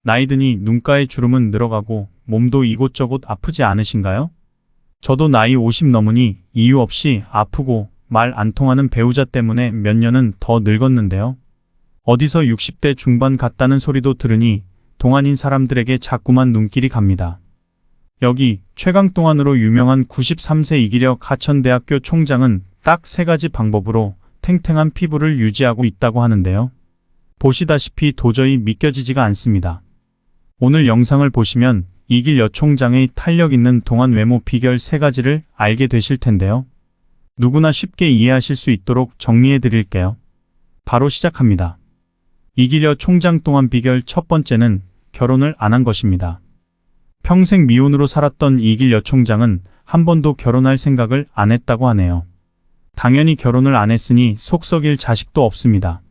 나이 드니 눈가의 주름은 늘어가고 몸도 이곳저곳 아프지 않으신가요? 저도 나이 50 넘으니 이유 없이 아프고 말 안 통하는 배우자 때문에 몇 년은 더 늙었는데요. 어디서 60대 중반 같다는 소리도 들으니 동안인 사람들에게 자꾸만 눈길이 갑니다. 여기 최강동안으로 유명한 93세 이기력 하천대학교 총장은 딱 3가지 방법으로 탱탱한 피부를 유지하고 있다고 하는데요. 보시다시피 도저히 믿겨지지가 않습니다. 오늘 영상을 보시면 이길 여 총장의 탄력 있는 동안 외모 비결 3가지를 알게 되실 텐데요. 누구나 쉽게 이해하실 수 있도록 정리해 드릴게요. 바로 시작합니다. 이길 여 총장 동안 비결 첫 번째는 결혼을 안 한 것입니다. 평생 미혼으로 살았던 이길 여 총장은 한 번도 결혼할 생각을 안 했다고 하네요. 당연히 결혼을 안 했으니 속 썩일 자식도 없습니다.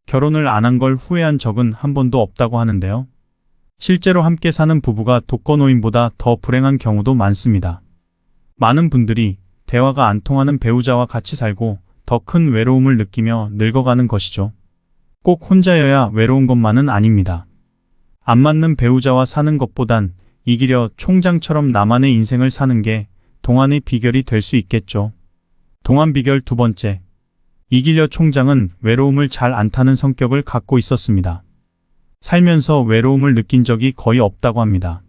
결혼을 안 한 걸 후회한 적은 한 번도 없다고 하는데요. 실제로 함께 사는 부부가 독거노인보다 더 불행한 경우도 많습니다. 많은 분들이 대화가 안 통하는 배우자와 같이 살고 더 큰 외로움을 느끼며 늙어가는 것이죠. 꼭 혼자여야 외로운 것만은 아닙니다. 안 맞는 배우자와 사는 것보단 이기려 총장처럼 나만의 인생을 사는 게 동안의 비결이 될 수 있겠죠. 동안 비결 두 번째. 이기려 총장은 외로움을 잘 안 타는 성격을 갖고 있었습니다. 살면서 외로움을 느낀 적이 거의 없다고 합니다.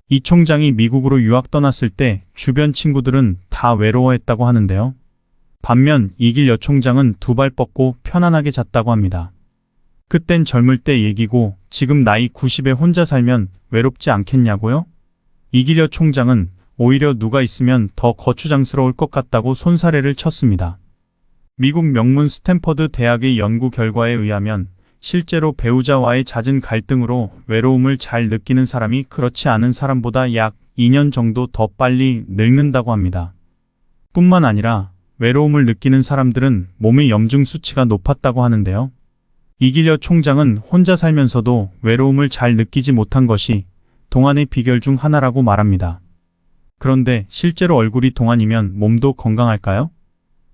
이 총장이 미국으로 유학 떠났을 때 주변 친구들은 다 외로워했다고 하는데요. 반면 이길 여 총장은 두 발 뻗고 편안하게 잤다고 합니다. 그땐 젊을 때 얘기고 지금 나이 90에 혼자 살면 외롭지 않겠냐고요? 이길 여 총장은 오히려 누가 있으면 더 거추장스러울 것 같다고 손사래를 쳤습니다. 미국 명문 스탠퍼드 대학의 연구 결과에 의하면 실제로 배우자와의 잦은 갈등으로 외로움을 잘 느끼는 사람이 그렇지 않은 사람보다 약 2년 정도 더 빨리 늙는다고 합니다. 뿐만 아니라 외로움을 느끼는 사람들은 몸의 염증 수치가 높았다고 하는데요. 이길 여 총장은 혼자 살면서도 외로움을 잘 느끼지 못한 것이 동안의 비결 중 하나라고 말합니다. 그런데 실제로 얼굴이 동안이면 몸도 건강할까요?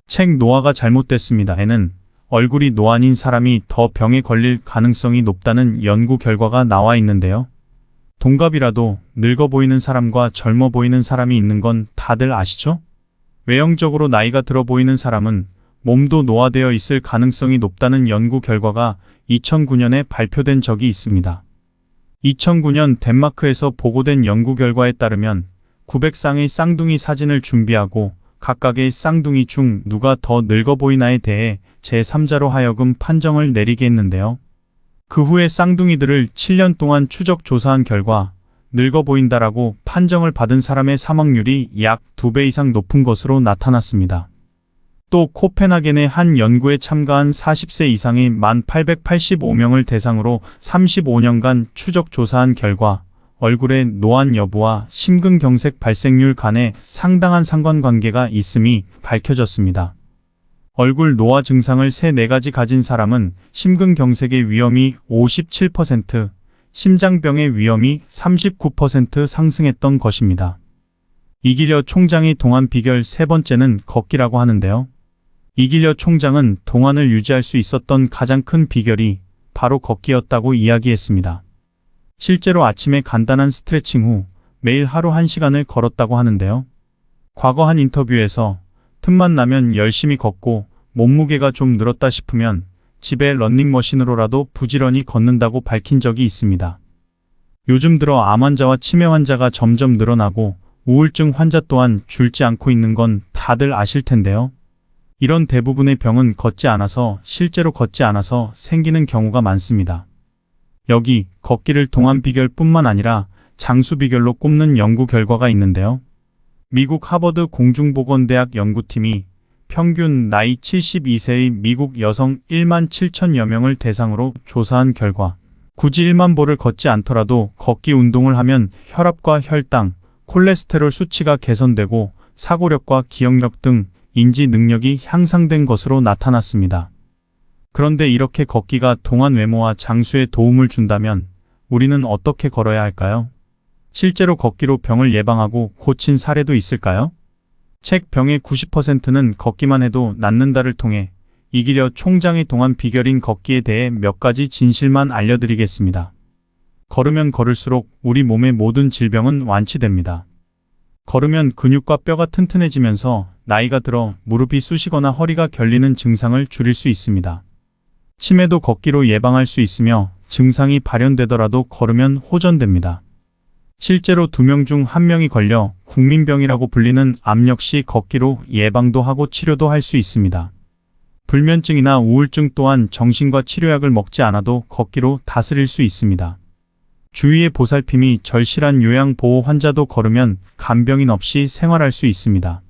책 노화가 잘못됐습니다. 에는 얼굴이 노안인 사람이 더 병에 걸릴 가능성이 높다는 연구 결과가 나와 있는데요. 동갑이라도 늙어 보이는 사람과 젊어 보이는 사람이 있는 건 다들 아시죠? 외형적으로 나이가 들어 보이는 사람은 몸도 노화되어 있을 가능성이 높다는 연구 결과가 2009년에 발표된 적이 있습니다. 2009년 덴마크에서 보고된 연구 결과에 따르면 900쌍의 쌍둥이 사진을 준비하고 각각의 쌍둥이 중 누가 더 늙어 보이나에 대해 제3자로 하여금 판정을 내리게 했는데요. 그 후에 쌍둥이들을 7년 동안 추적 조사한 결과 늙어 보인다라고 판정을 받은 사람의 사망률이 약 2배 이상 높은 것으로 나타났습니다. 또 코펜하겐의 한 연구에 참가한 40세 이상의 1885명을 대상으로 35년간 추적 조사한 결과 얼굴의 노안 여부와 심근경색 발생률 간에 상당한 상관관계가 있음이 밝혀졌습니다. 얼굴 노화 증상을 3-4가지 가진 사람은 심근경색의 위험이 57%, 심장병의 위험이 39% 상승했던 것입니다. 이길 여 총장의 동안 비결 세 번째는 걷기라고 하는데요. 이길 여 총장은 동안을 유지할 수 있었던 가장 큰 비결이 바로 걷기였다고 이야기했습니다. 실제로 아침에 간단한 스트레칭 후 매일 하루 1시간을 걸었다고 하는데요. 과거 한 인터뷰에서 틈만 나면 열심히 걷고 몸무게가 좀 늘었다 싶으면 집에 러닝머신으로라도 부지런히 걷는다고 밝힌 적이 있습니다. 요즘 들어 암 환자와 치매 환자가 점점 늘어나고 우울증 환자 또한 줄지 않고 있는 건 다들 아실 텐데요. 이런 대부분의 병은 걷지 않아서 실제로 걷지 않아서 생기는 경우가 많습니다. 여기 걷기를 동안 비결뿐만 아니라 장수 비결로 꼽는 연구 결과가 있는데요. 미국 하버드 공중보건대학 연구팀이 평균 나이 72세의 미국 여성 1만 7천여 명을 대상으로 조사한 결과 굳이 1만 보를 걷지 않더라도 걷기 운동을 하면 혈압과 혈당, 콜레스테롤 수치가 개선되고 사고력과 기억력 등 인지 능력이 향상된 것으로 나타났습니다. 그런데 이렇게 걷기가 동안 외모와 장수에 도움을 준다면 우리는 어떻게 걸어야 할까요? 실제로 걷기로 병을 예방하고 고친 사례도 있을까요? 책 병의 90%는 걷기만 해도 낫는다를 통해 이기려 총장의 동안 비결인 걷기에 대해 몇 가지 진실만 알려드리겠습니다. 걸으면 걸을수록 우리 몸의 모든 질병은 완치됩니다. 걸으면 근육과 뼈가 튼튼해지면서 나이가 들어 무릎이 쑤시거나 허리가 결리는 증상을 줄일 수 있습니다. 치매도 걷기로 예방할 수 있으며 증상이 발현되더라도 걸으면 호전됩니다. 실제로 2명 중 1명이 걸려 국민병이라고 불리는 암 역시 걷기로 예방도 하고 치료도 할 수 있습니다. 불면증이나 우울증 또한 정신과 치료약을 먹지 않아도 걷기로 다스릴 수 있습니다. 주위의 보살핌이 절실한 요양보호 환자도 걸으면 간병인 없이 생활할 수 있습니다.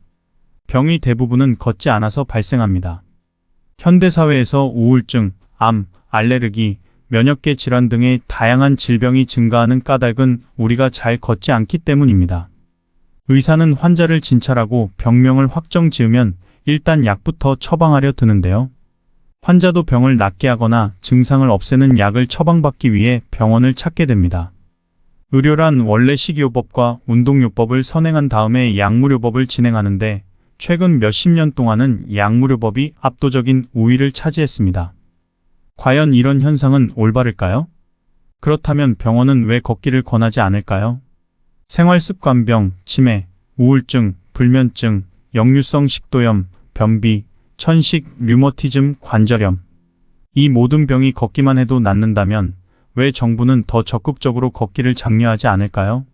병의 대부분은 걷지 않아서 발생합니다. 현대사회에서 우울증, 암, 알레르기, 면역계 질환 등의 다양한 질병이 증가하는 까닭은 우리가 잘 걷지 않기 때문입니다. 의사는 환자를 진찰하고 병명을 확정 지으면 일단 약부터 처방하려 드는데요. 환자도 병을 낫게 하거나 증상을 없애는 약을 처방받기 위해 병원을 찾게 됩니다. 의료란 원래 식이요법과 운동요법을 선행한 다음에 약물요법을 진행하는데 최근 몇십 년 동안은 약물요법이 압도적인 우위를 차지했습니다. 과연 이런 현상은 올바를까요? 그렇다면 병원은 왜 걷기를 권하지 않을까요? 생활습관병, 치매, 우울증, 불면증, 역류성 식도염, 변비, 천식, 류머티즘, 관절염. 이 모든 병이 걷기만 해도 낫는다면 왜 정부는 더 적극적으로 걷기를 장려하지 않을까요?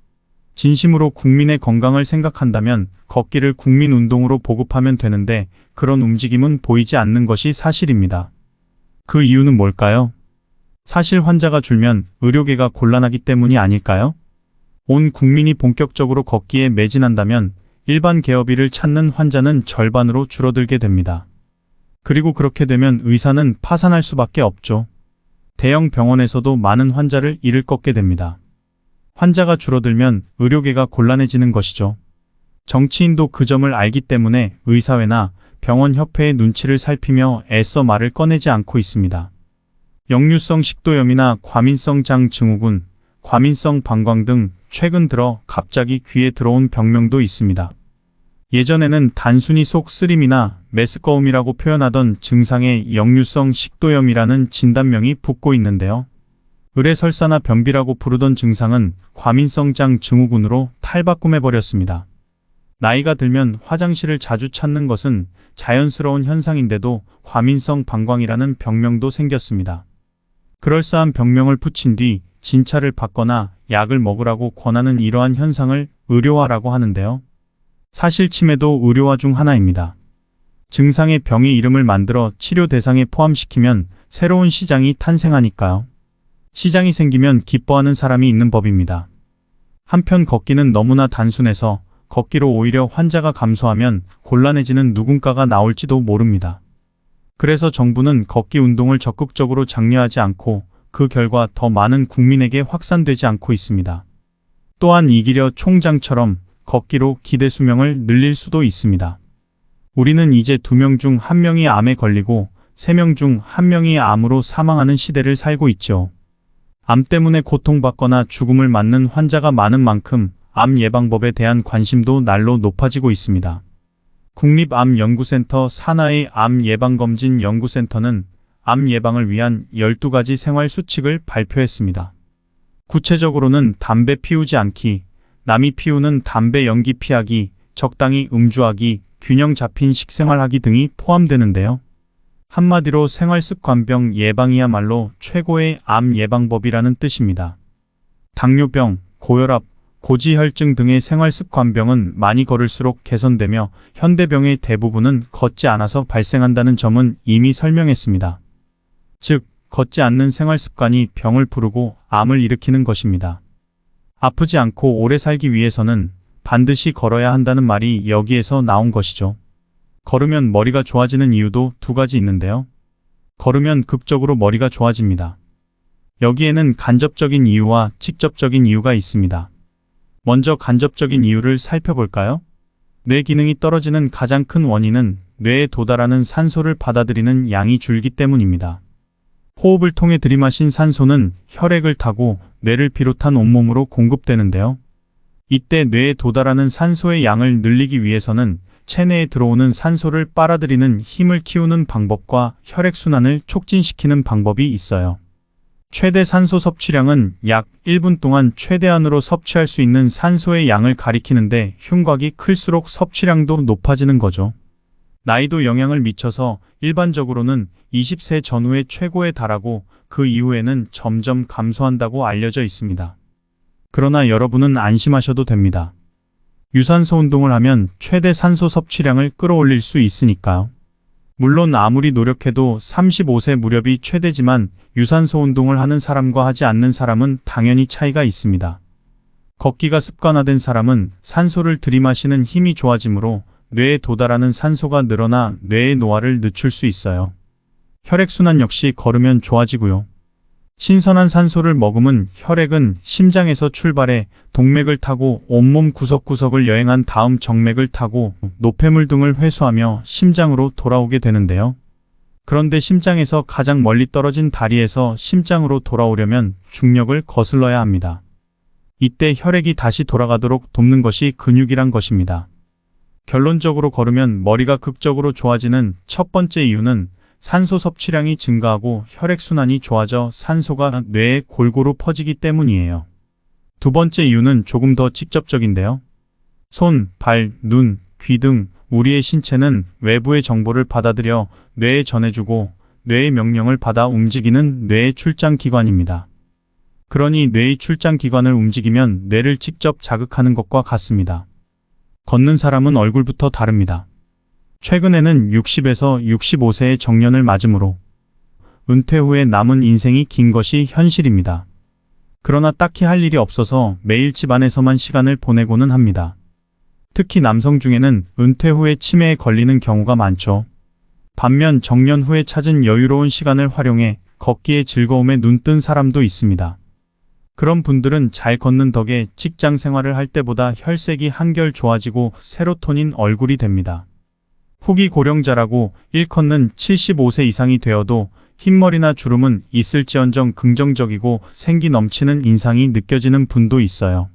진심으로 국민의 건강을 생각한다면 걷기를 국민운동으로 보급하면 되는데 그런 움직임은 보이지 않는 것이 사실입니다. 그 이유는 뭘까요? 사실 환자가 줄면 의료계가 곤란하기 때문이 아닐까요? 온 국민이 본격적으로 걷기에 매진한다면 일반 개업일을 찾는 환자는 절반으로 줄어들게 됩니다. 그리고 그렇게 되면 의사는 파산할 수밖에 없죠. 대형 병원에서도 많은 환자를 잃을 꺾게 됩니다. 환자가 줄어들면 의료계가 곤란해지는 것이죠. 정치인도 그 점을 알기 때문에 의사회나 병원협회의 눈치를 살피며 애써 말을 꺼내지 않고 있습니다. 역류성 식도염이나 과민성 장 증후군, 과민성 방광 등 최근 들어 갑자기 귀에 들어온 병명도 있습니다. 예전에는 단순히 속 쓰림이나 메스꺼움이라고 표현하던 증상에 역류성 식도염이라는 진단명이 붙고 있는데요. 의뢰설사나 변비라고 부르던 증상은 과민성 장 증후군으로 탈바꿈해버렸습니다. 나이가 들면 화장실을 자주 찾는 것은 자연스러운 현상인데도 과민성 방광이라는 병명도 생겼습니다. 그럴싸한 병명을 붙인 뒤 진찰을 받거나 약을 먹으라고 권하는 이러한 현상을 의료화라고 하는데요. 사실 치매도 의료화 중 하나입니다. 증상의 병의 이름을 만들어 치료 대상에 포함시키면 새로운 시장이 탄생하니까요. 시장이 생기면 기뻐하는 사람이 있는 법입니다. 한편 걷기는 너무나 단순해서 걷기로 오히려 환자가 감소하면 곤란해지는 누군가가 나올지도 모릅니다. 그래서 정부는 걷기 운동을 적극적으로 장려하지 않고 그 결과 더 많은 국민에게 확산되지 않고 있습니다. 또한 이기려 총장처럼 걷기로 기대 수명을 늘릴 수도 있습니다. 우리는 이제 2명 중 1명이 암에 걸리고 3명 중 1명이 암으로 사망하는 시대를 살고 있죠. 암 때문에 고통받거나 죽음을 맞는 환자가 많은 만큼 암 예방법에 대한 관심도 날로 높아지고 있습니다. 국립암연구센터 산하의 암예방검진연구센터는 암 예방을 위한 12가지 생활 수칙을 발표했습니다. 구체적으로는 담배 피우지 않기, 남이 피우는 담배 연기 피하기, 적당히 음주하기, 균형 잡힌 식생활하기 등이 포함되는데요. 한마디로 생활습관병 예방이야말로 최고의 암 예방법이라는 뜻입니다. 당뇨병, 고혈압, 고지혈증 등의 생활습관병은 많이 걸을수록 개선되며 현대병의 대부분은 걷지 않아서 발생한다는 점은 이미 설명했습니다. 즉, 걷지 않는 생활습관이 병을 부르고 암을 일으키는 것입니다. 아프지 않고 오래 살기 위해서는 반드시 걸어야 한다는 말이 여기에서 나온 것이죠. 걸으면 머리가 좋아지는 이유도 2가지 있는데요. 걸으면 극적으로 머리가 좋아집니다. 여기에는 간접적인 이유와 직접적인 이유가 있습니다. 먼저 간접적인 이유를 살펴볼까요? 뇌 기능이 떨어지는 가장 큰 원인은 뇌에 도달하는 산소를 받아들이는 양이 줄기 때문입니다. 호흡을 통해 들이마신 산소는 혈액을 타고 뇌를 비롯한 온몸으로 공급되는데요. 이때 뇌에 도달하는 산소의 양을 늘리기 위해서는 체내에 들어오는 산소를 빨아들이는 힘을 키우는 방법과 혈액순환을 촉진시키는 방법이 있어요. 최대 산소 섭취량은 약 1분 동안 최대한으로 섭취할 수 있는 산소의 양을 가리키는데 흉곽이 클수록 섭취량도 높아지는 거죠. 나이도 영향을 미쳐서 일반적으로는 20세 전후에 최고에 달하고 그 이후에는 점점 감소한다고 알려져 있습니다. 그러나 여러분은 안심하셔도 됩니다. 유산소 운동을 하면 최대 산소 섭취량을 끌어올릴 수 있으니까요. 물론 아무리 노력해도 35세 무렵이 최대지만 유산소 운동을 하는 사람과 하지 않는 사람은 당연히 차이가 있습니다. 걷기가 습관화된 사람은 산소를 들이마시는 힘이 좋아지므로 뇌에 도달하는 산소가 늘어나 뇌의 노화를 늦출 수 있어요. 혈액순환 역시 걸으면 좋아지고요. 신선한 산소를 머금은 혈액은 심장에서 출발해 동맥을 타고 온몸 구석구석을 여행한 다음 정맥을 타고 노폐물 등을 회수하며 심장으로 돌아오게 되는데요. 그런데 심장에서 가장 멀리 떨어진 다리에서 심장으로 돌아오려면 중력을 거슬러야 합니다. 이때 혈액이 다시 돌아가도록 돕는 것이 근육이란 것입니다. 결론적으로 걸으면 머리가 극적으로 좋아지는 첫 번째 이유는 산소 섭취량이 증가하고 혈액순환이 좋아져 산소가 뇌에 골고루 퍼지기 때문이에요. 두 번째 이유는 조금 더 직접적인데요. 손, 발, 눈, 귀 등 우리의 신체는 외부의 정보를 받아들여 뇌에 전해주고 뇌의 명령을 받아 움직이는 뇌의 출장기관입니다. 그러니 뇌의 출장기관을 움직이면 뇌를 직접 자극하는 것과 같습니다. 걷는 사람은 얼굴부터 다릅니다. 최근에는 60에서 65세의 정년을 맞으므로 은퇴 후에 남은 인생이 긴 것이 현실입니다. 그러나 딱히 할 일이 없어서 매일 집 안에서만 시간을 보내고는 합니다. 특히 남성 중에는 은퇴 후에 치매에 걸리는 경우가 많죠. 반면 정년 후에 찾은 여유로운 시간을 활용해 걷기의 눈뜬 눈뜬 사람도 있습니다. 그런 분들은 잘 걷는 덕에 직장 생활을 할 때보다 혈색이 한결 좋아지고 세로토닌 얼굴이 됩니다. 후기 고령자라고 일컫는 75세 이상이 되어도 흰머리나 주름은 있을지언정 긍정적이고 생기 넘치는 인상이 느껴지는 분도 있어요.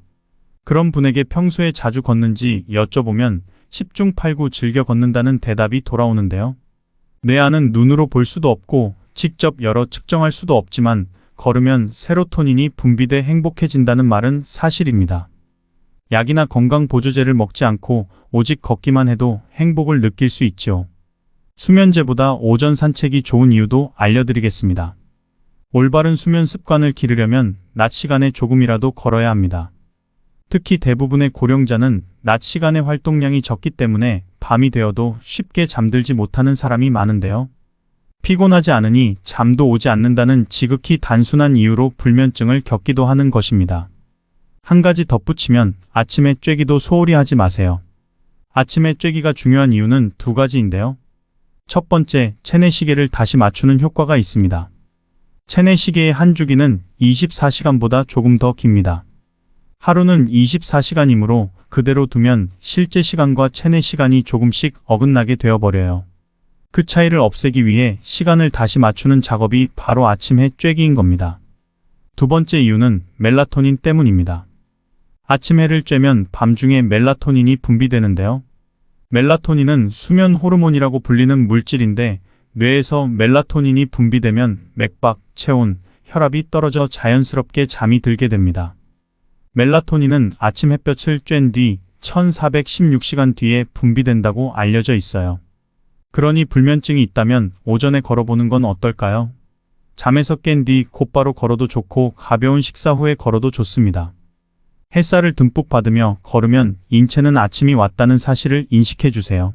그런 분에게 평소에 자주 걷는지 여쭤보면 10중 8구 즐겨 걷는다는 대답이 돌아오는데요. 내 안은 눈으로 볼 수도 없고 직접 열어 측정할 수도 없지만 걸으면 세로토닌이 분비돼 행복해진다는 말은 사실입니다. 약이나 건강보조제를 먹지 않고 오직 걷기만 해도 행복을 느낄 수 있지요. 수면제보다 오전 산책이 좋은 이유도 알려드리겠습니다. 올바른 수면 습관을 기르려면 낮 시간에 조금이라도 걸어야 합니다. 특히 대부분의 고령자는 낮 시간의 활동량이 적기 때문에 밤이 되어도 쉽게 잠들지 못하는 사람이 많은데요. 피곤하지 않으니 잠도 오지 않는다는 지극히 단순한 이유로 불면증을 겪기도 하는 것입니다. 한 가지 덧붙이면 아침에 쬐기도 소홀히 하지 마세요. 아침에 쬐기가 중요한 이유는 두 가지인데요. 첫 번째, 체내시계를 다시 맞추는 효과가 있습니다. 체내시계의 한 주기는 24시간보다 조금 더 깁니다. 하루는 24시간이므로 그대로 두면 실제 시간과 체내시간이 조금씩 어긋나게 되어버려요. 그 차이를 없애기 위해 시간을 다시 맞추는 작업이 바로 아침에 쬐기인 겁니다. 두 번째 이유는 멜라토닌 때문입니다. 아침 해를 쬐면 밤중에 멜라토닌이 분비되는데요. 멜라토닌은 수면 호르몬이라고 불리는 물질인데 뇌에서 멜라토닌이 분비되면 맥박, 체온, 혈압이 떨어져 자연스럽게 잠이 들게 됩니다. 멜라토닌은 아침 햇볕을 쬐은 뒤 1416시간 뒤에 분비된다고 알려져 있어요. 그러니 불면증이 있다면 오전에 걸어보는 건 어떨까요? 잠에서 깬 뒤 곧바로 걸어도 좋고 가벼운 식사 후에 걸어도 좋습니다. 햇살을 듬뿍 받으며 걸으면 인체는 아침이 왔다는 사실을 인식해 주세요.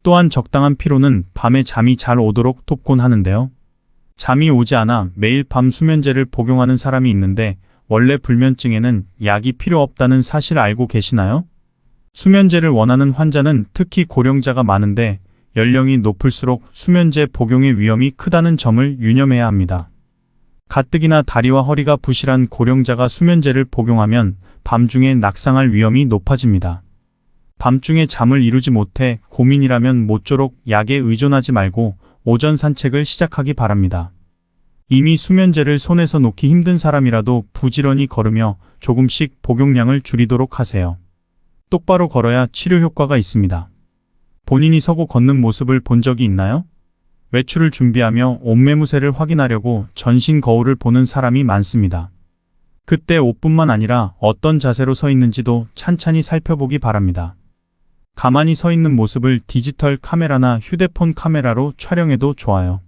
또한 적당한 피로는 밤에 잠이 잘 오도록 돕곤 하는데요. 잠이 오지 않아 매일 밤 수면제를 복용하는 사람이 있는데 원래 불면증에는 약이 필요 없다는 사실 알고 계시나요? 수면제를 원하는 환자는 특히 고령자가 많은데 연령이 높을수록 수면제 복용의 위험이 크다는 점을 유념해야 합니다. 가뜩이나 다리와 허리가 부실한 고령자가 수면제를 복용하면 밤중에 낙상할 위험이 높아집니다. 밤중에 잠을 이루지 못해 고민이라면 모쪼록 약에 의존하지 말고 오전 산책을 시작하기 바랍니다. 이미 수면제를 손에서 놓기 힘든 사람이라도 부지런히 걸으며 조금씩 복용량을 줄이도록 하세요. 똑바로 걸어야 치료 효과가 있습니다. 본인이 서고 걷는 모습을 본 적이 있나요? 외출을 준비하며 옷매무새를 확인하려고 전신 거울을 보는 사람이 많습니다. 그때 옷뿐만 아니라 어떤 자세로 서 있는지도 찬찬히 살펴보기 바랍니다. 가만히 서 있는 모습을 디지털 카메라나 휴대폰 카메라로 촬영해도 좋아요.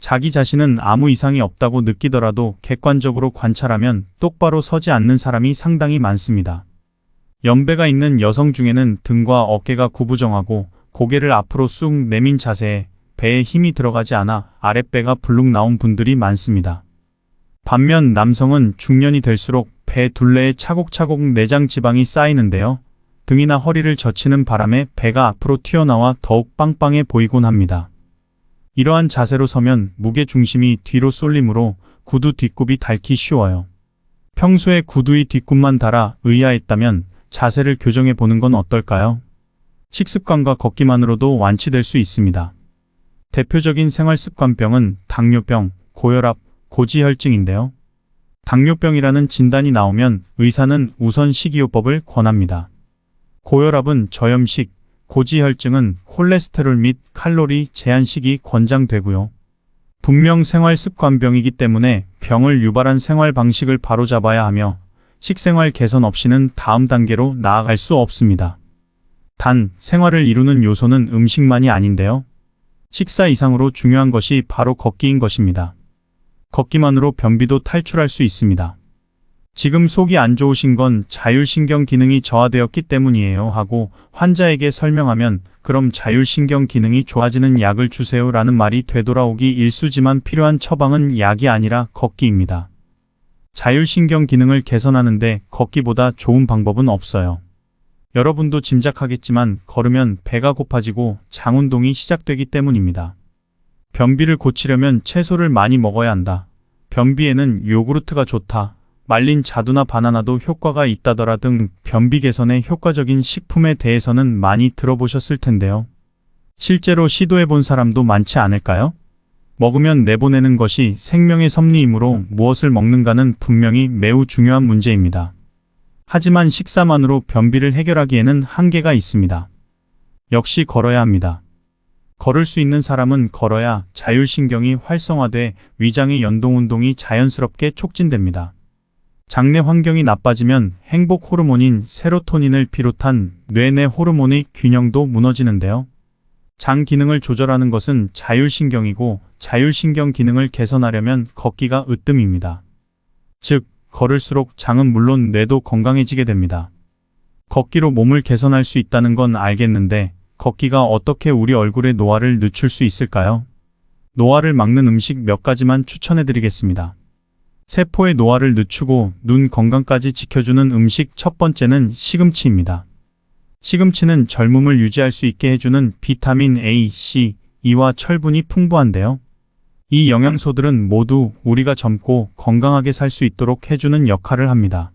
자기 자신은 아무 이상이 없다고 느끼더라도 객관적으로 관찰하면 똑바로 서지 않는 사람이 상당히 많습니다. 연배가 있는 여성 중에는 등과 어깨가 구부정하고 고개를 앞으로 쑥 내민 자세에 배에 힘이 들어가지 않아 아랫배가 불룩 나온 분들이 많습니다. 반면 남성은 중년이 될수록 배 둘레에 차곡차곡 내장 지방이 쌓이는데요. 등이나 허리를 젖히는 바람에 배가 앞으로 튀어나와 더욱 빵빵해 보이곤 합니다. 이러한 자세로 서면 무게 중심이 뒤로 쏠리므로 구두 뒷굽이 닳기 쉬워요. 평소에 구두의 뒷굽만 달아 의아했다면 자세를 교정해 보는 건 어떨까요? 식습관과 걷기만으로도 완치될 수 있습니다. 대표적인 생활습관병은 당뇨병, 고혈압, 고지혈증인데요. 당뇨병이라는 진단이 나오면 의사는 우선 식이요법을 권합니다. 고혈압은 저염식, 고지혈증은 콜레스테롤 및 칼로리 제한식이 권장되고요. 분명 생활습관병이기 때문에 병을 유발한 생활 방식을 바로잡아야 하며 식생활 개선 없이는 다음 단계로 나아갈 수 없습니다. 단, 생활을 이루는 요소는 음식만이 아닌데요. 식사 이상으로 중요한 것이 바로 걷기인 것입니다. 걷기만으로 변비도 탈출할 수 있습니다. 지금 속이 안 좋으신 건 자율신경 기능이 저하되었기 때문이에요 하고 환자에게 설명하면 그럼 자율신경 기능이 좋아지는 약을 주세요 라는 말이 되돌아오기 일쑤지만 필요한 처방은 약이 아니라 걷기입니다. 자율신경 기능을 개선하는데 걷기보다 좋은 방법은 없어요. 여러분도 짐작하겠지만 걸으면 배가 고파지고 장운동이 시작되기 때문입니다. 변비를 고치려면 채소를 많이 먹어야 한다. 변비에는 요구르트가 좋다. 말린 자두나 바나나도 효과가 있다더라 등 변비 개선에 효과적인 식품에 대해서는 많이 들어보셨을 텐데요. 실제로 시도해 본 사람도 많지 않을까요? 먹으면 내보내는 것이 생명의 섭리이므로 무엇을 먹는가는 분명히 매우 중요한 문제입니다. 하지만 식사만으로 변비를 해결하기에는 한계가 있습니다. 역시 걸어야 합니다. 걸을 수 있는 사람은 걸어야 자율신경이 활성화돼 위장의 연동운동이 자연스럽게 촉진됩니다. 장내 환경이 나빠지면 행복 호르몬인 세로토닌을 비롯한 뇌내 호르몬의 균형도 무너지는데요. 장 기능을 조절하는 것은 자율신경이고 자율신경 기능을 개선하려면 걷기가 으뜸입니다. 즉, 걸을수록 장은 물론 뇌도 건강해지게 됩니다. 걷기로 몸을 개선할 수 있다는 건 알겠는데 걷기가 어떻게 우리 얼굴의 노화를 늦출 수 있을까요? 노화를 막는 음식 몇 가지만 추천해드리겠습니다. 세포의 노화를 늦추고 눈 건강까지 지켜주는 음식 첫 번째는 시금치입니다. 시금치는 젊음을 유지할 수 있게 해주는 비타민 A, C, E와 철분이 풍부한데요. 이 영양소들은 모두 우리가 젊고 건강하게 살 수 있도록 해주는 역할을 합니다.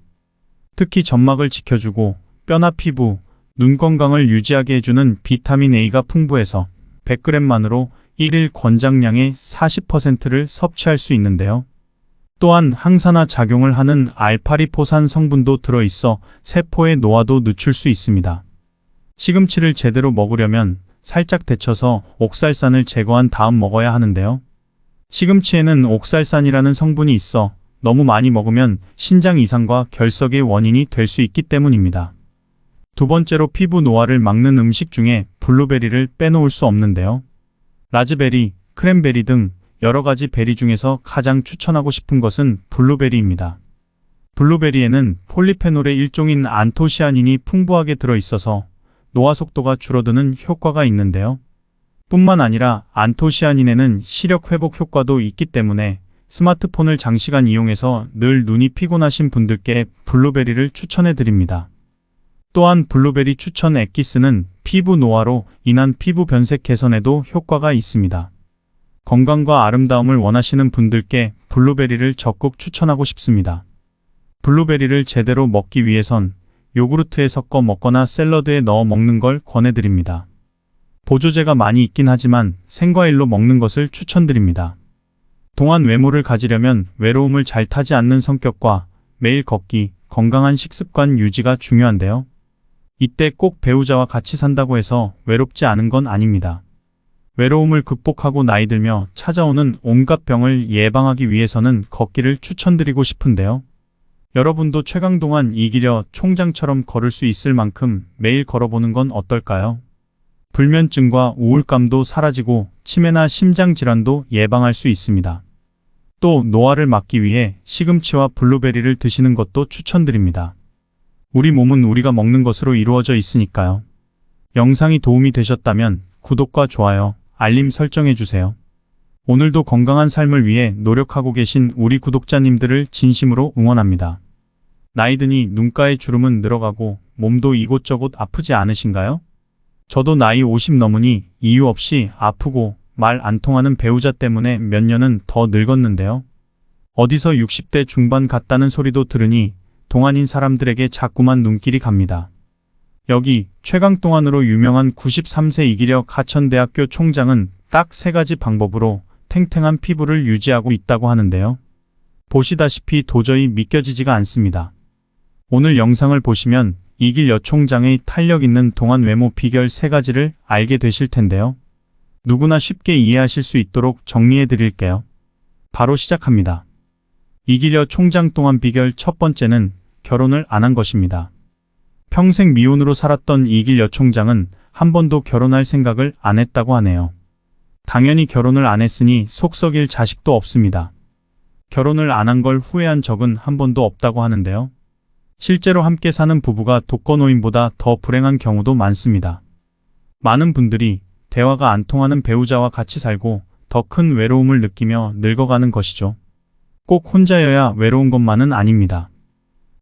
특히 점막을 지켜주고 뼈나 피부, 눈 건강을 유지하게 해주는 비타민 A가 풍부해서 100g만으로 1일 권장량의 40%를 섭취할 수 있는데요. 또한 항산화 작용을 하는 알파리포산 성분도 들어있어 세포의 노화도 늦출 수 있습니다. 시금치를 제대로 먹으려면 살짝 데쳐서 옥살산을 제거한 다음 먹어야 하는데요. 시금치에는 옥살산이라는 성분이 있어 너무 많이 먹으면 신장 이상과 결석의 원인이 될 수 있기 때문입니다. 두 번째로 피부 노화를 막는 음식 중에 블루베리를 빼놓을 수 없는데요. 라즈베리, 크랜베리 등 여러 가지 베리 중에서 가장 추천하고 싶은 것은 블루베리입니다. 블루베리에는 폴리페놀의 일종인 안토시아닌이 풍부하게 들어있어서 노화 속도가 줄어드는 효과가 있는데요. 뿐만 아니라 안토시아닌에는 시력 회복 효과도 있기 때문에 스마트폰을 장시간 이용해서 늘 눈이 피곤하신 분들께 블루베리를 추천해 드립니다. 또한 블루베리 추천 엑기스는 피부 노화로 인한 피부 변색 개선에도 효과가 있습니다. 건강과 아름다움을 원하시는 분들께 블루베리를 적극 추천하고 싶습니다. 블루베리를 제대로 먹기 위해선 요구르트에 섞어 먹거나 샐러드에 넣어 먹는 걸 권해드립니다. 보조제가 많이 있긴 하지만 생과일로 먹는 것을 추천드립니다. 동안 외모를 가지려면 외로움을 잘 타지 않는 성격과 매일 걷기, 건강한 식습관 유지가 중요한데요. 이때 꼭 배우자와 같이 산다고 해서 외롭지 않은 건 아닙니다. 외로움을 극복하고 나이 들며 찾아오는 온갖 병을 예방하기 위해서는 걷기를 추천드리고 싶은데요. 여러분도 최강동안 이기려 총장처럼 걸을 수 있을 만큼 매일 걸어보는 건 어떨까요? 불면증과 우울감도 사라지고 치매나 심장질환도 예방할 수 있습니다. 또 노화를 막기 위해 시금치와 블루베리를 드시는 것도 추천드립니다. 우리 몸은 우리가 먹는 것으로 이루어져 있으니까요. 영상이 도움이 되셨다면 구독과 좋아요, 알림 설정해주세요. 오늘도 건강한 삶을 위해 노력하고 계신 우리 구독자님들을 진심으로 응원합니다. 나이 드니 눈가의 주름은 늘어가고 몸도 이곳저곳 아프지 않으신가요? 저도 나이 50 넘으니 이유 없이 아프고 말 안 통하는 배우자 때문에 몇 년은 더 늙었는데요. 어디서 60대 중반 같다는 소리도 들으니 동안인 사람들에게 자꾸만 눈길이 갑니다. 여기 최강동안으로 유명한 93세 이기려 가천대학교 총장은 딱 3가지 방법으로 탱탱한 피부를 유지하고 있다고 하는데요. 보시다시피 도저히 믿겨지지가 않습니다. 오늘 영상을 보시면 이기려 총장의 탄력 있는 동안 외모 비결 3가지를 알게 되실 텐데요. 누구나 쉽게 이해하실 수 있도록 정리해 드릴게요. 바로 시작합니다. 이기려 총장 동안 비결 첫 번째는 결혼을 안 한 것입니다. 평생 미혼으로 살았던 이기려 총장은 한 번도 결혼할 생각을 안 했다고 하네요. 당연히 결혼을 안 했으니 속 썩일 자식도 없습니다. 결혼을 안 한 걸 후회한 적은 한 번도 없다고 하는데요. 실제로 함께 사는 부부가 독거노인보다 더 불행한 경우도 많습니다. 많은 분들이 대화가 안 통하는 배우자와 같이 살고 더 큰 외로움을 느끼며 늙어가는 것이죠. 꼭 혼자여야 외로운 것만은 아닙니다.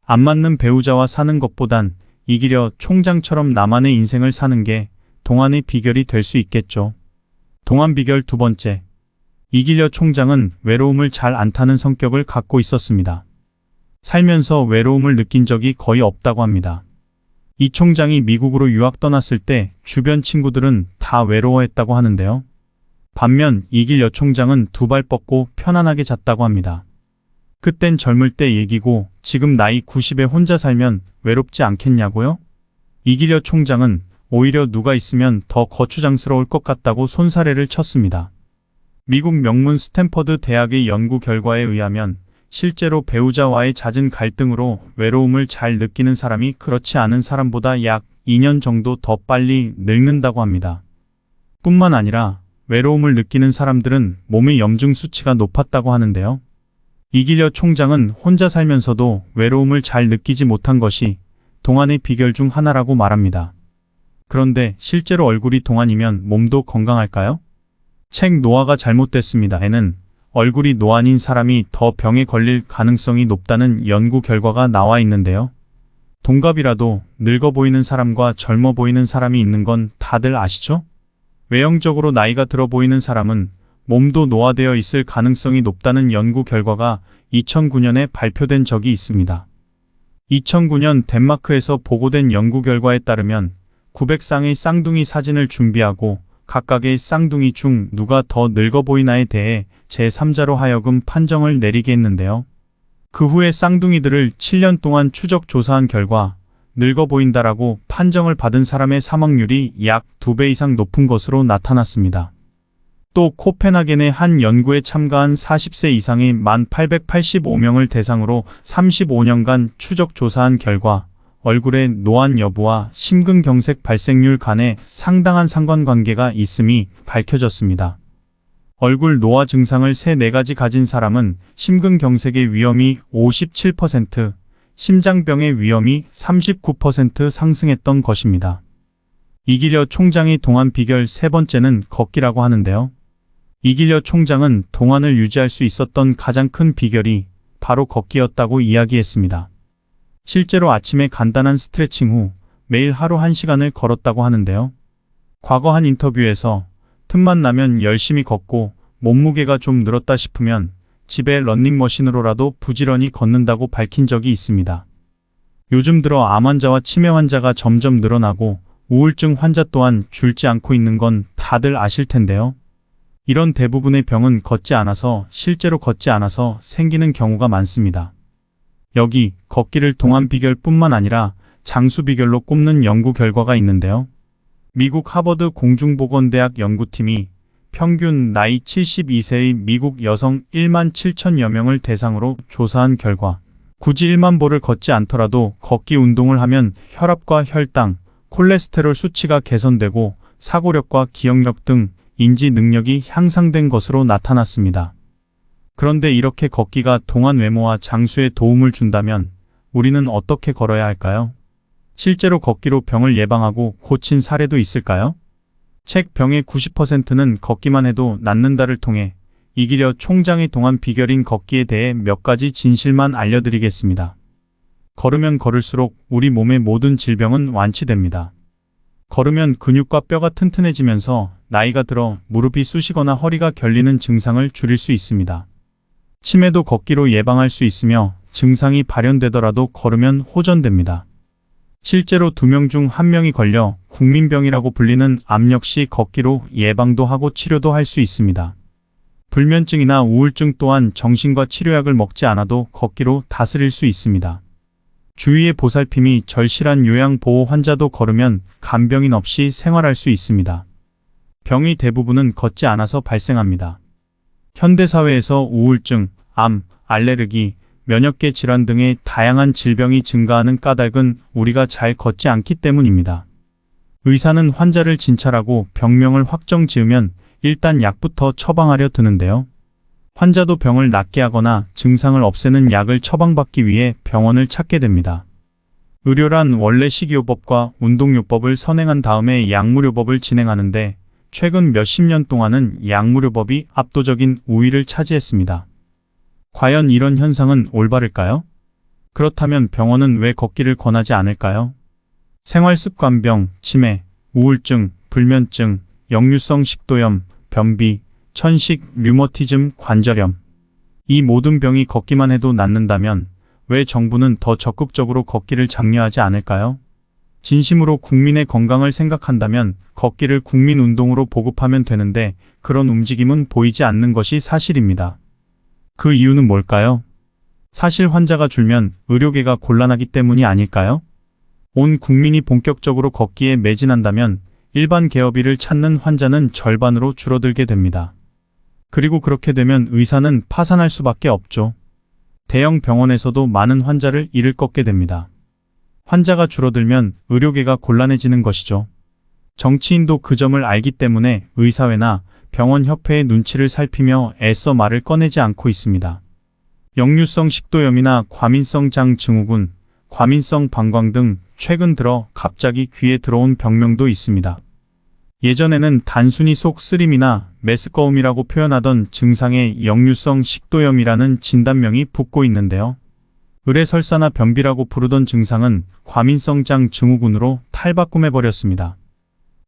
안 맞는 배우자와 사는 것보단 이기려 총장처럼 나만의 인생을 사는 게 동안의 비결이 될 수 있겠죠. 동안 비결 두 번째. 이기려 총장은 외로움을 잘 안 타는 성격을 갖고 있었습니다. 살면서 외로움을 느낀 적이 거의 없다고 합니다. 이 총장이 미국으로 유학 떠났을 때 주변 친구들은 다 외로워했다고 하는데요. 반면 이기려 총장은 2발 뻗고 편안하게 잤다고 합니다. 그땐 젊을 때 얘기고 지금 나이 90에 혼자 살면 외롭지 않겠냐고요? 이기려 총장은 오히려 누가 있으면 더 거추장스러울 것 같다고 손사래를 쳤습니다. 미국 명문 스탠퍼드 대학의 연구 결과에 의하면 실제로 배우자와의 잦은 갈등으로 외로움을 잘 느끼는 사람이 그렇지 않은 사람보다 약 2년 정도 더 빨리 늙는다고 합니다. 뿐만 아니라 외로움을 느끼는 사람들은 몸의 염증 수치가 높았다고 하는데요. 이기려 총장은 혼자 살면서도 외로움을 잘 느끼지 못한 것이 동안의 비결 중 하나라고 말합니다. 그런데 실제로 얼굴이 동안이면 몸도 건강할까요? 책 노화가 잘못됐습니다에는 얼굴이 노안인 사람이 더 병에 걸릴 가능성이 높다는 연구 결과가 나와 있는데요. 동갑이라도 늙어 보이는 사람과 젊어 보이는 사람이 있는 건 다들 아시죠? 외형적으로 나이가 들어 보이는 사람은 몸도 노화되어 있을 가능성이 높다는 연구 결과가 2009년에 발표된 적이 있습니다. 2009년 덴마크에서 보고된 연구 결과에 따르면 900쌍의 쌍둥이 사진을 준비하고 각각의 쌍둥이 중 누가 더 늙어 보이나에 대해 제3자로 하여금 판정을 내리게 했는데요. 그 후에 쌍둥이들을 7년 동안 추적 조사한 결과 늙어 보인다라고 판정을 받은 사람의 사망률이 약 2배 이상 높은 것으로 나타났습니다. 또 코펜하겐의 한 연구에 참가한 40세 이상의 1885명을 대상으로 35년간 추적 조사한 결과 얼굴의 노안 여부와 심근경색 발생률 간에 상당한 상관관계가 있음이 밝혀졌습니다. 얼굴 노화 증상을 3-4가지 가진 사람은 심근경색의 위험이 57%, 심장병의 위험이 39% 상승했던 것입니다. 이기려 총장의 동안 비결 3번째는 걷기라고 하는데요. 이기려 총장은 동안을 유지할 수 있었던 가장 큰 비결이 바로 걷기였다고 이야기했습니다. 실제로 아침에 간단한 스트레칭 후 매일 하루 1시간을 걸었다고 하는데요. 과거 한 인터뷰에서 틈만 나면 열심히 걷고 몸무게가 좀 늘었다 싶으면 집에 러닝머신으로라도 부지런히 걷는다고 밝힌 적이 있습니다. 요즘 들어 암 환자와 치매 환자가 점점 늘어나고 우울증 환자 또한 줄지 않고 있는 건 다들 아실 텐데요. 이런 대부분의 병은 걷지 않아서 실제로 걷지 않아서 생기는 경우가 많습니다. 여기 걷기를 동안 비결뿐만 아니라 장수 비결로 꼽는 연구 결과가 있는데요. 미국 하버드 공중보건대학 연구팀이 평균 나이 72세의 미국 여성 1만 7천여 명을 대상으로 조사한 결과 굳이 1만 보를 걷지 않더라도 걷기 운동을 하면 혈압과 혈당, 콜레스테롤 수치가 개선되고 사고력과 기억력 등 인지 능력이 향상된 것으로 나타났습니다. 그런데 이렇게 걷기가 동안 외모와 장수에 도움을 준다면 우리는 어떻게 걸어야 할까요? 실제로 걷기로 병을 예방하고 고친 사례도 있을까요? 책 병의 90%는 걷기만 해도 낫는다를 통해 이기려 총장의 동안 비결인 걷기에 대해 몇 가지 진실만 알려드리겠습니다. 걸으면 걸을수록 우리 몸의 모든 질병은 완치됩니다. 걸으면 근육과 뼈가 튼튼해지면서 나이가 들어 무릎이 쑤시거나 허리가 결리는 증상을 줄일 수 있습니다. 치매도 걷기로 예방할 수 있으며 증상이 발현되더라도 걸으면 호전됩니다. 실제로 2명 중 1명이 걸려 국민병이라고 불리는 암 역시 걷기로 예방도 하고 치료도 할 수 있습니다. 불면증이나 우울증 또한 정신과 치료약을 먹지 않아도 걷기로 다스릴 수 있습니다. 주위의 보살핌이 절실한 요양보호 환자도 걸으면 간병인 없이 생활할 수 있습니다. 병의 대부분은 걷지 않아서 발생합니다. 현대사회에서 우울증, 암, 알레르기, 면역계 질환 등의 다양한 질병이 증가하는 까닭은 우리가 잘 걷지 않기 때문입니다. 의사는 환자를 진찰하고 병명을 확정 지으면 일단 약부터 처방하려 드는데요. 환자도 병을 낫게 하거나 증상을 없애는 약을 처방받기 위해 병원을 찾게 됩니다. 의료란 원래 식이요법과 운동요법을 선행한 다음에 약물요법을 진행하는데 최근 몇십 년 동안은 약물요법이 압도적인 우위를 차지했습니다. 과연 이런 현상은 올바를까요? 그렇다면 병원은 왜 걷기를 권하지 않을까요? 생활습관병, 치매, 우울증, 불면증, 역류성 식도염, 변비, 천식, 류머티즘, 관절염. 이 모든 병이 걷기만 해도 낫는다면 왜 정부는 더 적극적으로 걷기를 장려하지 않을까요? 진심으로 국민의 건강을 생각한다면 걷기를 국민운동으로 보급하면 되는데 그런 움직임은 보이지 않는 것이 사실입니다. 그 이유는 뭘까요? 사실 환자가 줄면 의료계가 곤란하기 때문이 아닐까요? 온 국민이 본격적으로 걷기에 매진한다면 일반 개업일을 찾는 환자는 절반으로 줄어들게 됩니다. 그리고 그렇게 되면 의사는 파산할 수밖에 없죠. 대형 병원에서도 많은 환자를 잃을 걷게 됩니다. 환자가 줄어들면 의료계가 곤란해지는 것이죠. 정치인도 그 점을 알기 때문에 의사회나 병원협회의 눈치를 살피며 애써 말을 꺼내지 않고 있습니다. 역류성 식도염이나 과민성 장 증후군, 과민성 방광 등 최근 들어 갑자기 귀에 들어온 병명도 있습니다. 예전에는 단순히 속 쓰림이나 메스꺼움이라고 표현하던 증상에 역류성 식도염이라는 진단명이 붙고 있는데요. 의뢰설사나 변비라고 부르던 증상은 과민성 장 증후군으로 탈바꿈해버렸습니다.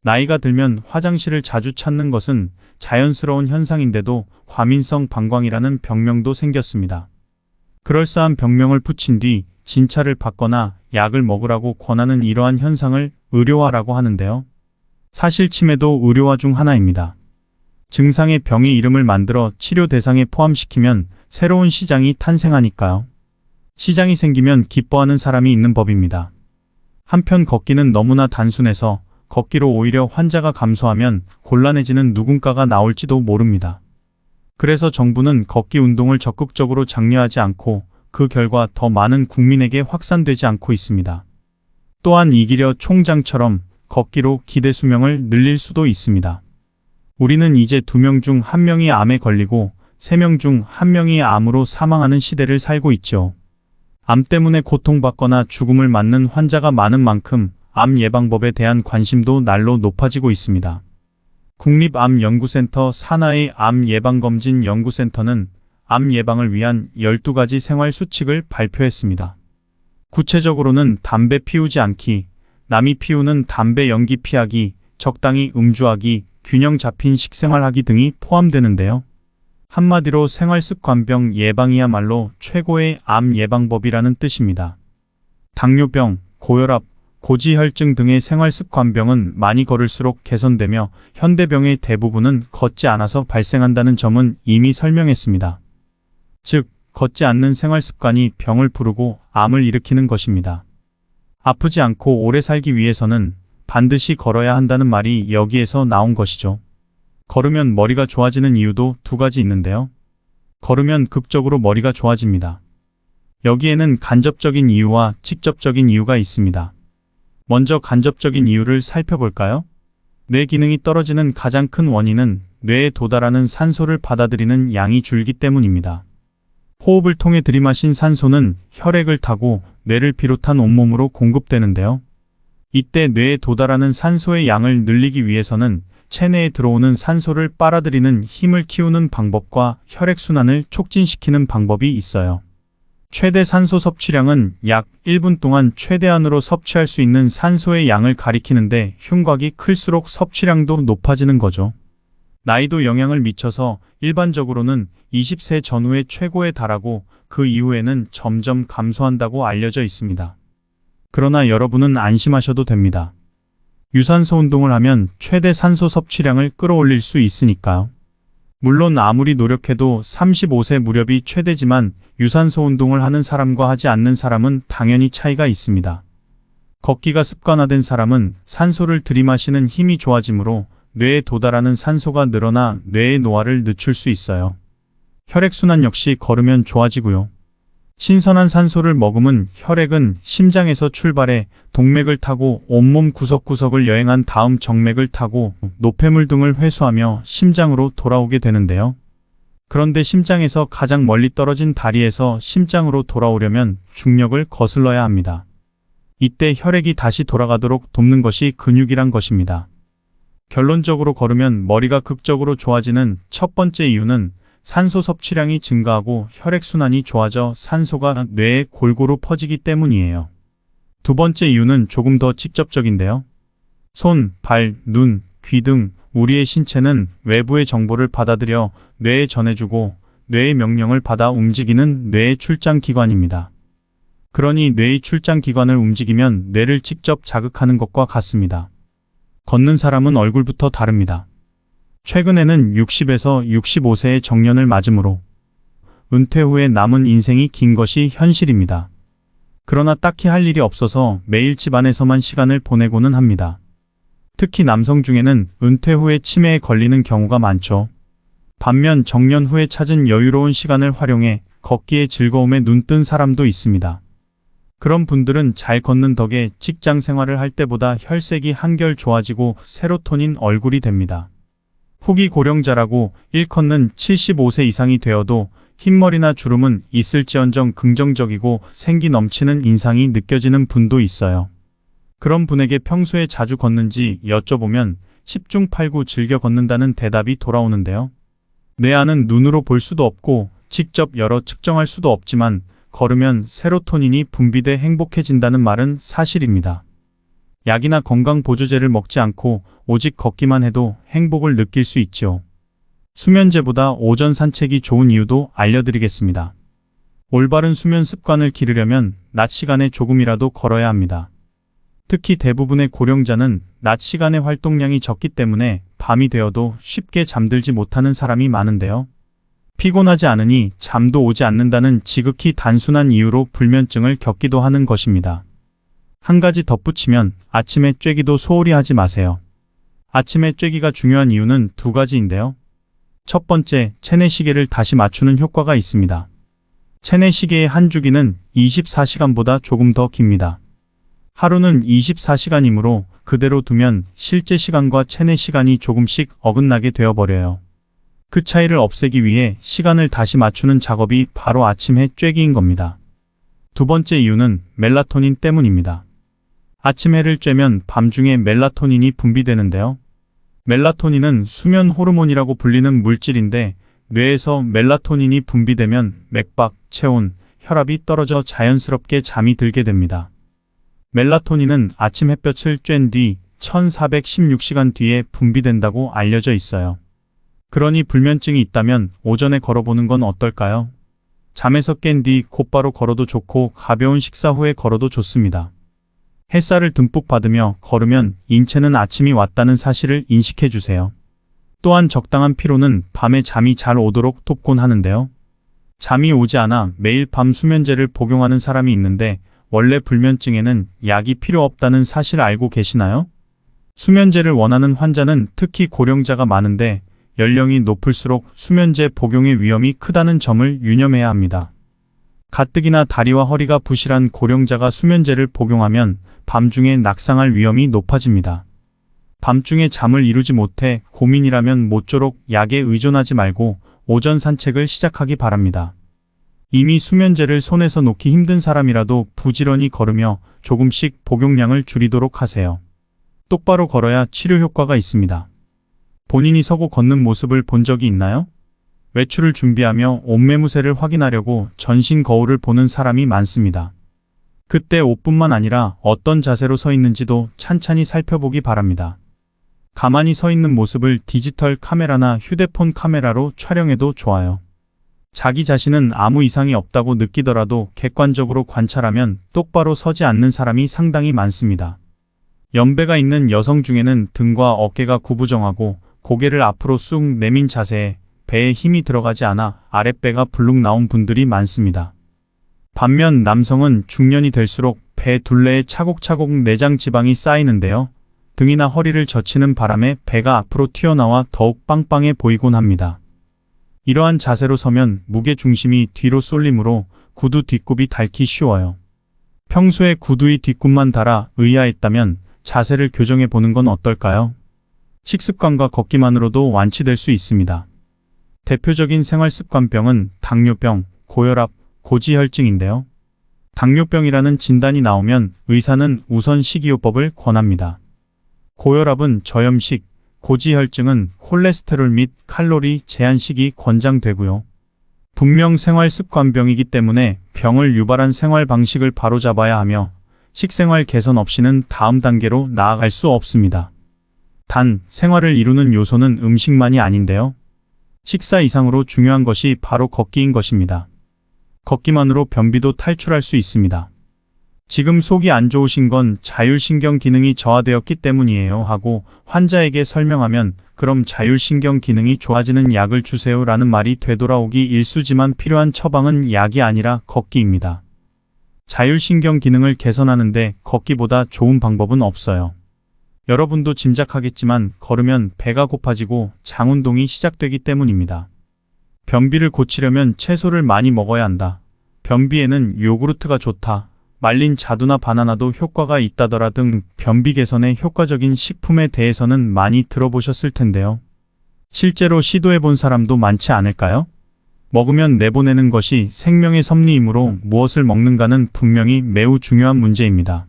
나이가 들면 화장실을 자주 찾는 것은 자연스러운 현상인데도 과민성 방광이라는 병명도 생겼습니다. 그럴싸한 병명을 붙인 뒤 진찰을 받거나 약을 먹으라고 권하는 이러한 현상을 의료화라고 하는데요. 사실 치매도 의료화 중 하나입니다. 증상의 병의 이름을 만들어 치료 대상에 포함시키면 새로운 시장이 탄생하니까요. 시장이 생기면 기뻐하는 사람이 있는 법입니다. 한편 걷기는 너무나 단순해서 걷기로 오히려 환자가 감소하면 곤란해지는 누군가가 나올지도 모릅니다. 그래서 정부는 걷기 운동을 적극적으로 장려하지 않고 그 결과 더 많은 국민에게 확산되지 않고 있습니다. 또한 이기려 총장처럼 걷기로 기대 수명을 늘릴 수도 있습니다. 우리는 이제 2명 중 1명이 암에 걸리고 3명 중 1명이 암으로 사망하는 시대를 살고 있죠. 암 때문에 고통받거나 죽음을 맞는 환자가 많은 만큼 암 예방법에 대한 관심도 날로 높아지고 있습니다. 국립암연구센터 산하의 암예방검진연구센터는 암 예방을 위한 12가지 생활 수칙을 발표했습니다. 구체적으로는 담배 피우지 않기, 남이 피우는 담배 연기 피하기, 적당히 음주하기, 균형 잡힌 식생활하기 등이 포함되는데요. 한마디로 생활습관병 예방이야말로 최고의 암 예방법이라는 뜻입니다. 당뇨병, 고혈압, 고지혈증 등의 생활습관병은 많이 걸을수록 개선되며 현대병의 대부분은 걷지 않아서 발생한다는 점은 이미 설명했습니다. 즉, 걷지 않는 생활습관이 병을 부르고 암을 일으키는 것입니다. 아프지 않고 오래 살기 위해서는 반드시 걸어야 한다는 말이 여기에서 나온 것이죠. 걸으면 머리가 좋아지는 이유도 두 가지 있는데요. 걸으면 극적으로 머리가 좋아집니다. 여기에는 간접적인 이유와 직접적인 이유가 있습니다. 먼저 간접적인 이유를 살펴볼까요? 뇌 기능이 떨어지는 가장 큰 원인은 뇌에 도달하는 산소를 받아들이는 양이 줄기 때문입니다. 호흡을 통해 들이마신 산소는 혈액을 타고 뇌를 비롯한 온몸으로 공급되는데요. 이때 뇌에 도달하는 산소의 양을 늘리기 위해서는 체내에 들어오는 산소를 빨아들이는 힘을 키우는 방법과 혈액순환을 촉진시키는 방법이 있어요. 최대 산소 섭취량은 약 1분 동안 최대한으로 섭취할 수 있는 산소의 양을 가리키는데 흉곽이 클수록 섭취량도 높아지는 거죠. 나이도 영향을 미쳐서 일반적으로는 20세 전후에 최고에 달하고 그 이후에는 점점 감소한다고 알려져 있습니다. 그러나 여러분은 안심하셔도 됩니다. 유산소 운동을 하면 최대 산소 섭취량을 끌어올릴 수 있으니까요. 물론 아무리 노력해도 35세 무렵이 최대지만 유산소 운동을 하는 사람과 하지 않는 사람은 당연히 차이가 있습니다. 걷기가 습관화된 사람은 산소를 들이마시는 힘이 좋아지므로 뇌에 도달하는 산소가 늘어나 뇌의 노화를 늦출 수 있어요. 혈액순환 역시 걸으면 좋아지고요. 신선한 산소를 머금은 혈액은 심장에서 출발해 동맥을 타고 온몸 구석구석을 여행한 다음 정맥을 타고 노폐물 등을 회수하며 심장으로 돌아오게 되는데요. 그런데 심장에서 가장 멀리 떨어진 다리에서 심장으로 돌아오려면 중력을 거슬러야 합니다. 이때 혈액이 다시 돌아가도록 돕는 것이 근육이란 것입니다. 결론적으로 걸으면 머리가 극적으로 좋아지는 첫 번째 이유는 산소 섭취량이 증가하고 혈액순환이 좋아져 산소가 뇌에 골고루 퍼지기 때문이에요. 두 번째 이유는 조금 더 직접적인데요. 손, 발, 눈, 귀 등 우리의 신체는 외부의 정보를 받아들여 뇌에 전해주고 뇌의 명령을 받아 움직이는 뇌의 출장기관입니다. 그러니 뇌의 출장기관을 움직이면 뇌를 직접 자극하는 것과 같습니다. 걷는 사람은 얼굴부터 다릅니다. 최근에는 60에서 65세의 정년을 맞으므로 은퇴 후에 남은 인생이 긴 것이 현실입니다. 그러나 딱히 할 일이 없어서 매일 집안에서만 시간을 보내고는 합니다. 특히 남성 중에는 은퇴 후에 치매에 걸리는 경우가 많죠. 반면 정년 후에 찾은 여유로운 시간을 활용해 걷기의 눈에 눈뜬 사람도 있습니다. 그런 분들은 잘 걷는 덕에 직장 생활을 할 때보다 혈색이 한결 좋아지고 세로토닌 얼굴이 됩니다. 후기 고령자라고 일컫는 75세 이상이 되어도 흰머리나 주름은 있을지언정 긍정적이고 생기 넘치는 인상이 느껴지는 분도 있어요. 그런 분에게 평소에 자주 걷는지 여쭤보면 10중 8구 즐겨 걷는다는 대답이 돌아오는데요. 내 안은 눈으로 볼 수도 없고 직접 열어 측정할 수도 없지만 걸으면 세로토닌이 분비돼 행복해진다는 말은 사실입니다. 약이나 건강보조제를 먹지 않고 오직 걷기만 해도 행복을 느낄 수 있지요. 수면제보다 오전 산책이 좋은 이유도 알려드리겠습니다. 올바른 수면 습관을 기르려면 낮 시간에 조금이라도 걸어야 합니다. 특히 대부분의 고령자는 낮 시간의 활동량이 적기 때문에 밤이 되어도 쉽게 잠들지 못하는 사람이 많은데요. 피곤하지 않으니 잠도 오지 않는다는 지극히 단순한 이유로 불면증을 겪기도 하는 것입니다. 한 가지 덧붙이면 아침에 쬐기도 소홀히 하지 마세요. 아침에 쬐기가 중요한 이유는 두 가지인데요. 첫 번째, 체내시계를 다시 맞추는 효과가 있습니다. 체내시계의 한 주기는 24시간보다 조금 더 깁니다. 하루는 24시간이므로 그대로 두면 실제 시간과 체내시간이 조금씩 어긋나게 되어버려요. 그 차이를 없애기 위해 시간을 다시 맞추는 작업이 바로 아침에 쬐기인 겁니다. 두 번째 이유는 멜라토닌 때문입니다. 아침 해를 쬐면 밤중에 멜라토닌이 분비되는데요. 멜라토닌은 수면 호르몬이라고 불리는 물질인데 뇌에서 멜라토닌이 분비되면 맥박, 체온, 혈압이 떨어져 자연스럽게 잠이 들게 됩니다. 멜라토닌은 아침 햇볕을 쬐은 뒤 1416시간 뒤에 분비된다고 알려져 있어요. 그러니 불면증이 있다면 오전에 걸어보는 건 어떨까요? 잠에서 깬 뒤 곧바로 걸어도 좋고 가벼운 식사 후에 걸어도 좋습니다. 햇살을 듬뿍 받으며 걸으면 인체는 아침이 왔다는 사실을 인식해 주세요. 또한 적당한 피로는 밤에 잠이 잘 오도록 돕곤 하는데요. 잠이 오지 않아 매일 밤 수면제를 복용하는 사람이 있는데 원래 불면증에는 약이 필요 없다는 사실 알고 계시나요? 수면제를 원하는 환자는 특히 고령자가 많은데 연령이 높을수록 수면제 복용의 위험이 크다는 점을 유념해야 합니다. 가뜩이나 다리와 허리가 부실한 고령자가 수면제를 복용하면 밤중에 낙상할 위험이 높아집니다. 밤중에 잠을 이루지 못해 고민이라면 모쪼록 약에 의존하지 말고 오전 산책을 시작하기 바랍니다. 이미 수면제를 손에서 놓기 힘든 사람이라도 부지런히 걸으며 조금씩 복용량을 줄이도록 하세요. 똑바로 걸어야 치료 효과가 있습니다. 본인이 서고 걷는 모습을 본 적이 있나요? 외출을 준비하며 옷매무새를 확인하려고 전신 거울을 보는 사람이 많습니다. 그때 옷뿐만 아니라 어떤 자세로 서 있는지도 찬찬히 살펴보기 바랍니다. 가만히 서 있는 모습을 디지털 카메라나 휴대폰 카메라로 촬영해도 좋아요. 자기 자신은 아무 이상이 없다고 느끼더라도 객관적으로 관찰하면 똑바로 서지 않는 사람이 상당히 많습니다. 연배가 있는 여성 중에는 등과 어깨가 구부정하고 고개를 앞으로 쑥 내민 자세에 배에 힘이 들어가지 않아 아랫배가 불룩 나온 분들이 많습니다. 반면 남성은 중년이 될수록 배 둘레에 차곡차곡 내장 지방이 쌓이는데요. 등이나 허리를 젖히는 바람에 배가 앞으로 튀어나와 더욱 빵빵해 보이곤 합니다. 이러한 자세로 서면 무게 중심이 뒤로 쏠리므로 구두 뒷굽이 닳기 쉬워요. 평소에 구두의 뒷굽만 달아 의아했다면 자세를 교정해 보는 건 어떨까요? 식습관과 걷기만으로도 완치될 수 있습니다. 대표적인 생활습관병은 당뇨병, 고혈압, 고지혈증인데요. 당뇨병이라는 진단이 나오면 의사는 우선 식이요법을 권합니다. 고혈압은 저염식, 고지혈증은 콜레스테롤 및 칼로리 제한식이 권장되고요. 분명 생활습관병이기 때문에 병을 유발한 생활 방식을 바로잡아야 하며 식생활 개선 없이는 다음 단계로 나아갈 수 없습니다. 단, 생활을 이루는 요소는 음식만이 아닌데요. 식사 이상으로 중요한 것이 바로 걷기인 것입니다. 걷기만으로 변비도 탈출할 수 있습니다. 지금 속이 안 좋으신 건 자율신경 기능이 저하되었기 때문이에요 하고 환자에게 설명하면 그럼 자율신경 기능이 좋아지는 약을 주세요 라는 말이 되돌아오기 일쑤지만 필요한 처방은 약이 아니라 걷기입니다. 자율신경 기능을 개선하는데 걷기보다 좋은 방법은 없어요. 여러분도 짐작하겠지만 걸으면 배가 고파지고 장운동이 시작되기 때문입니다. 변비를 고치려면 채소를 많이 먹어야 한다. 변비에는 요구르트가 좋다. 말린 자두나 바나나도 효과가 있다더라 등 변비 개선에 효과적인 식품에 대해서는 많이 들어보셨을 텐데요. 실제로 시도해 본 사람도 많지 않을까요? 먹으면 내보내는 것이 생명의 섭리이므로 무엇을 먹는가는 분명히 매우 중요한 문제입니다.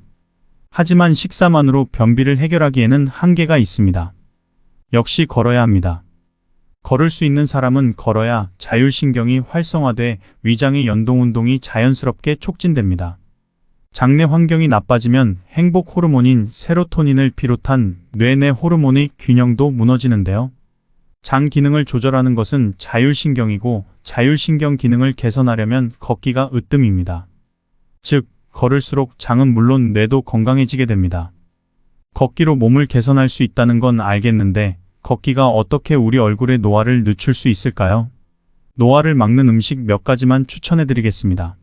하지만 식사만으로 변비를 해결하기에는 한계가 있습니다. 역시 걸어야 합니다. 걸을 수 있는 사람은 걸어야 자율신경이 활성화돼 위장의 연동운동이 자연스럽게 촉진됩니다. 장내 환경이 나빠지면 행복 호르몬인 세로토닌을 비롯한 뇌내 호르몬의 균형도 무너지는데요. 장 기능을 조절하는 것은 자율신경이고 자율신경 기능을 개선하려면 걷기가 으뜸입니다. 즉, 걸을수록 장은 물론 뇌도 건강해지게 됩니다. 걷기로 몸을 개선할 수 있다는 건 알겠는데 걷기가 어떻게 우리 얼굴의 노화를 늦출 수 있을까요? 노화를 막는 음식 몇 가지만 추천해 드리겠습니다.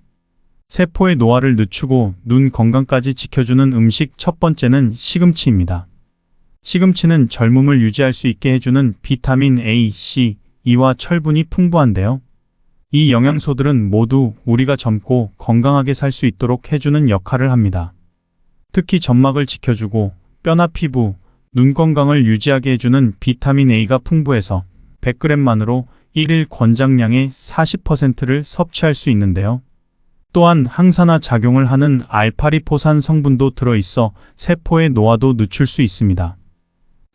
세포의 노화를 늦추고 눈 건강까지 지켜주는 음식 첫 번째는 시금치입니다. 시금치는 젊음을 유지할 수 있게 해주는 비타민 A, C, E와 철분이 풍부한데요. 이 영양소들은 모두 우리가 젊고 건강하게 살 수 있도록 해주는 역할을 합니다. 특히 점막을 지켜주고 뼈나 피부, 눈 건강을 유지하게 해주는 비타민 A가 풍부해서 100g만으로 1일 권장량의 40%를 섭취할 수 있는데요. 또한 항산화 작용을 하는 알파리포산 성분도 들어있어 세포의 노화도 늦출 수 있습니다.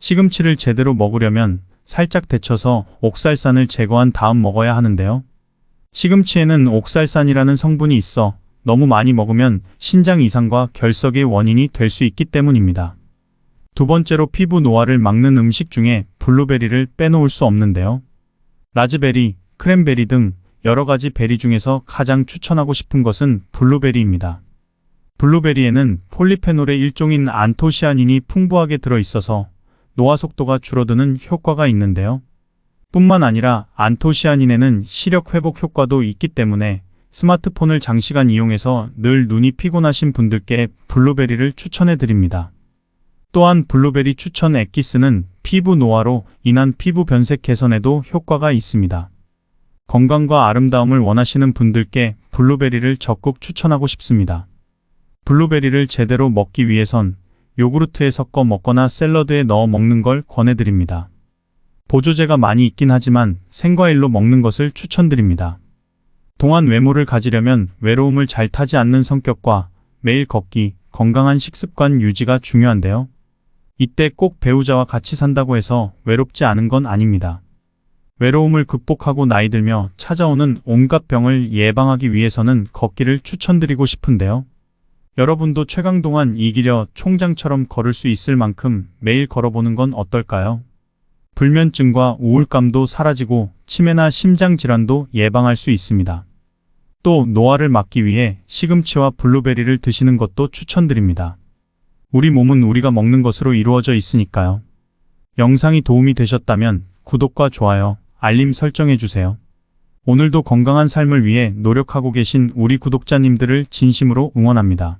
시금치를 제대로 먹으려면 살짝 데쳐서 옥살산을 제거한 다음 먹어야 하는데요. 시금치에는 옥살산이라는 성분이 있어 너무 많이 먹으면 신장 이상과 결석의 원인이 될 수 있기 때문입니다. 두 번째로 피부 노화를 막는 음식 중에 블루베리를 빼놓을 수 없는데요. 라즈베리, 크랜베리 등 여러 가지 베리 중에서 가장 추천하고 싶은 것은 블루베리입니다. 블루베리에는 폴리페놀의 일종인 안토시아닌이 풍부하게 들어있어서 노화 속도가 줄어드는 효과가 있는데요. 뿐만 아니라 안토시아닌에는 시력 회복 효과도 있기 때문에 스마트폰을 장시간 이용해서 늘 눈이 피곤하신 분들께 블루베리를 추천해 드립니다. 또한 블루베리 추천 엑기스는 피부 노화로 인한 피부 변색 개선에도 효과가 있습니다. 건강과 아름다움을 원하시는 분들께 블루베리를 적극 추천하고 싶습니다. 블루베리를 제대로 먹기 위해선 요구르트에 섞어 먹거나 샐러드에 넣어 먹는 걸 권해드립니다. 보조제가 많이 있긴 하지만 생과일로 먹는 것을 추천드립니다. 동안 외모를 가지려면 외로움을 잘 타지 않는 성격과 매일 걷기, 건강한 식습관 유지가 중요한데요. 이때 꼭 배우자와 같이 산다고 해서 외롭지 않은 건 아닙니다. 외로움을 극복하고 나이 들며 찾아오는 온갖 병을 예방하기 위해서는 걷기를 추천드리고 싶은데요. 여러분도 최강동안 이기려 총장처럼 걸을 수 있을 만큼 매일 걸어보는 건 어떨까요? 불면증과 우울감도 사라지고 치매나 심장질환도 예방할 수 있습니다. 또 노화를 막기 위해 시금치와 블루베리를 드시는 것도 추천드립니다. 우리 몸은 우리가 먹는 것으로 이루어져 있으니까요. 영상이 도움이 되셨다면 구독과 좋아요, 알림 설정해주세요. 오늘도 건강한 삶을 위해 노력하고 계신 우리 구독자님들을 진심으로 응원합니다.